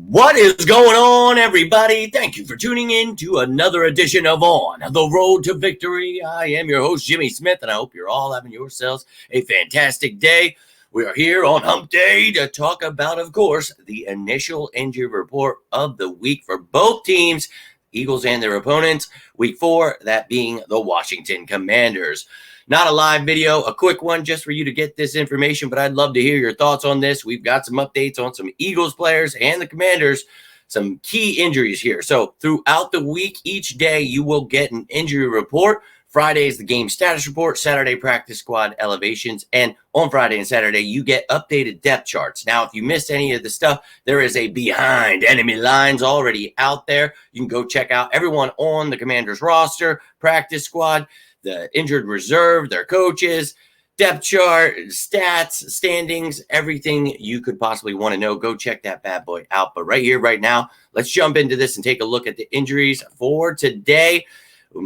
What is going on, everybody? Thank you for tuning in to another edition of On the Road to Victory. I am your host, Jimmy Smith, and I hope you're all having yourselves a fantastic day. We are here on Hump Day to talk about, of course, the initial injury report of the week for both teams, Eagles and their opponents. Week 4, that being the Washington Commanders. Not a live video, a quick one just for you to get this information, but I'd love to hear your thoughts on this. We've got some updates on some Eagles players and the Commanders, some key injuries here. So throughout the week, each day you will get an injury report. Friday is the game status report, Saturday practice squad elevations, and on Friday and Saturday you get updated depth charts. Now, if you missed any of the stuff, there is a behind enemy lines already out there. You can go check out everyone on the Commanders roster, practice squad, the injured reserve, their coaches, depth chart, stats, standings, everything you could possibly want to know. Go check that bad boy out. But right here, right now, let's jump into this and take a look at the injuries for today.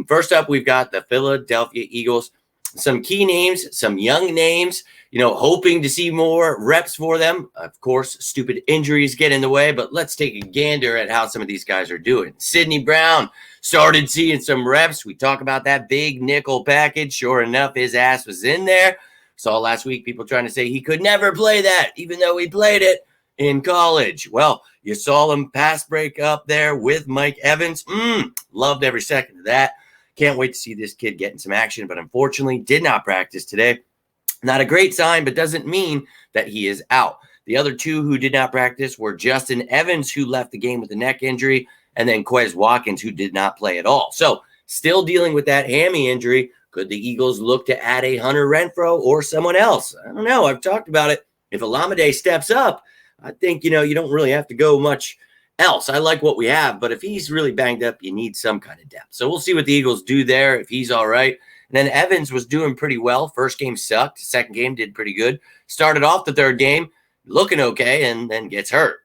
First up, we've got the Philadelphia Eagles. Some key names, some young names, hoping to see more reps for them. Of course, stupid injuries get in the way, but let's take a gander at how some of these guys are doing. Sidney Brown started seeing some reps. We talk about that big nickel package. Sure enough, his ass was in there. Saw last week people trying to say he could never play that, even though he played it in college. Well, you saw him pass break up there with Mike Evans. Loved every second of that. Can't wait to see this kid getting some action, but unfortunately did not practice today. Not a great sign, but doesn't mean that he is out. The other two who did not practice were Justin Evans, who left the game with a neck injury, and then Quez Watkins, who did not play at all. So still dealing with that hammy injury. Could the Eagles look to add a Hunter Renfrow or someone else? I don't know. I've talked about it. If Olamide steps up, I think, you don't really have to go much else. I like what we have, but if he's really banged up, you need some kind of depth. So we'll see what the Eagles do there if he's all right. And then Evans was doing pretty well. First game sucked. Second game did pretty good. Started off the third game looking okay and then gets hurt.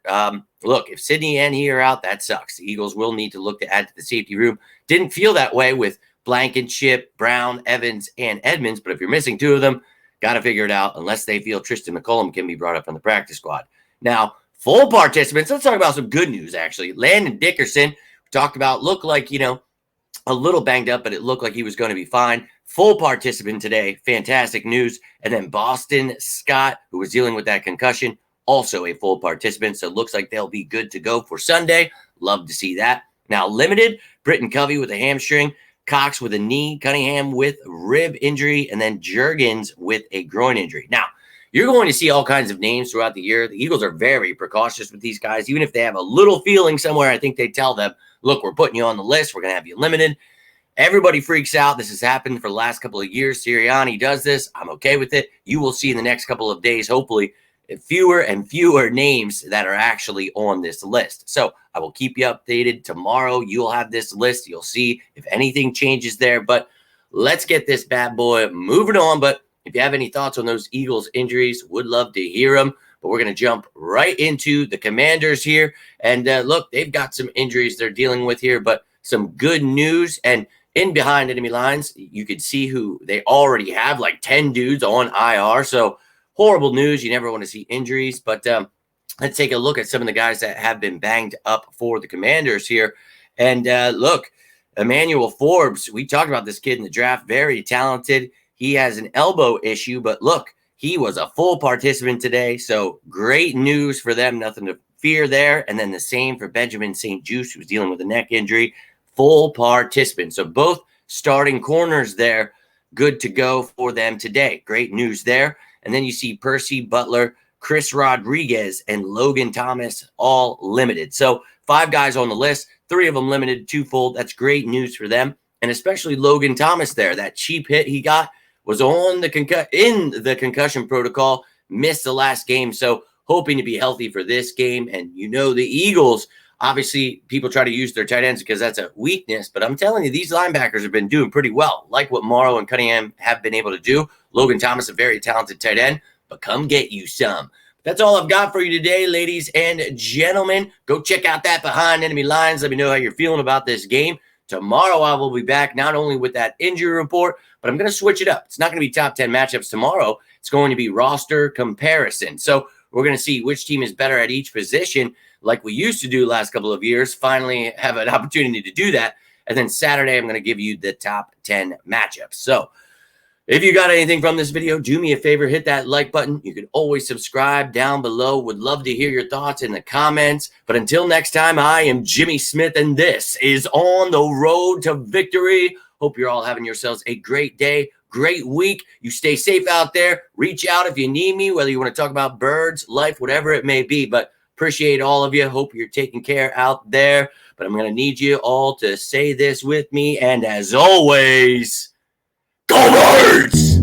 Look, if Sidney and he are out, that sucks. The Eagles will need to look to add to the safety room. Didn't feel that way with Blankenship, Brown, Evans, and Edmonds, but if you're missing two of them, got to figure it out unless they feel Tristan McCollum can be brought up on the practice squad. Now, full participants, let's talk about some good news, actually. Landon Dickerson, we talked about, looked like, a little banged up, but it looked like he was going to be fine. Full participant today. Fantastic news. And then Boston Scott, who was dealing with that concussion, also a full participant. So it looks like they'll be good to go for Sunday. Love to see that. Now, limited, Britton Covey with a hamstring, Cox with a knee, Cunningham with rib injury, and then Juergens with a groin injury. Now, you're going to see all kinds of names throughout the year. The Eagles are very precautious with these guys. Even if they have a little feeling somewhere, I think they tell them, look, we're putting you on the list. We're going to have you limited. Everybody freaks out. This has happened for the last couple of years. Sirianni does this. I'm okay with it. You will see in the next couple of days, hopefully, fewer and fewer names that are actually on this list. So I will keep you updated. Tomorrow, you'll have this list. You'll see if anything changes there. But let's get this bad boy moving on. But if you have any thoughts on those Eagles injuries, would love to hear them. But we're going to jump right into the Commanders here. And look, they've got some injuries they're dealing with here, but some good news. And in behind enemy lines, you could see who they already have, like 10 dudes on IR. So horrible news. You never want to see injuries. But let's take a look at some of the guys that have been banged up for the Commanders here. And look, Emmanuel Forbes, we talked about this kid in the draft, very talented. He has an elbow issue, but look, he was a full participant today. So great news for them. Nothing to fear there. And then the same for Benjamin St-Juste, who's dealing with a neck injury. Full participant. So both starting corners there, good to go for them today. Great news there. And then you see Percy Butler, Chris Rodriguez, and Logan Thomas all limited. So 5 guys on the list, 3 of them limited, 2 full. That's great news for them. And especially Logan Thomas there. That cheap hit he got was on the in the concussion protocol, missed the last game. So hoping to be healthy for this game. And the Eagles, obviously people try to use their tight ends because that's a weakness. But I'm telling you, these linebackers have been doing pretty well, like what Morrow and Cunningham have been able to do. Logan Thomas, a very talented tight end, but come get you some. That's all I've got for you today, ladies and gentlemen. Go check out that behind enemy lines. Let me know how you're feeling about this game. Tomorrow I will be back not only with that injury report, but I'm going to switch it up. It's not going to be top 10 matchups tomorrow. It's going to be roster comparison. So we're going to see which team is better at each position. like we used to do last couple of years. Finally have an opportunity to do that. And then Saturday, I'm going to give you the top 10 matchups. So if you got anything from this video, do me a favor, hit that like button. You can always subscribe down below. Would love to hear your thoughts in the comments. But until next time, I am Jimmy Smith, and this is On the Road to Victory. Hope you're all having yourselves a great day, great week. You stay safe out there. Reach out if you need me, whether you want to talk about birds, life, whatever it may be. But appreciate all of you. Hope you're taking care out there. But I'm going to need you all to say this with me. And as always, go Birds!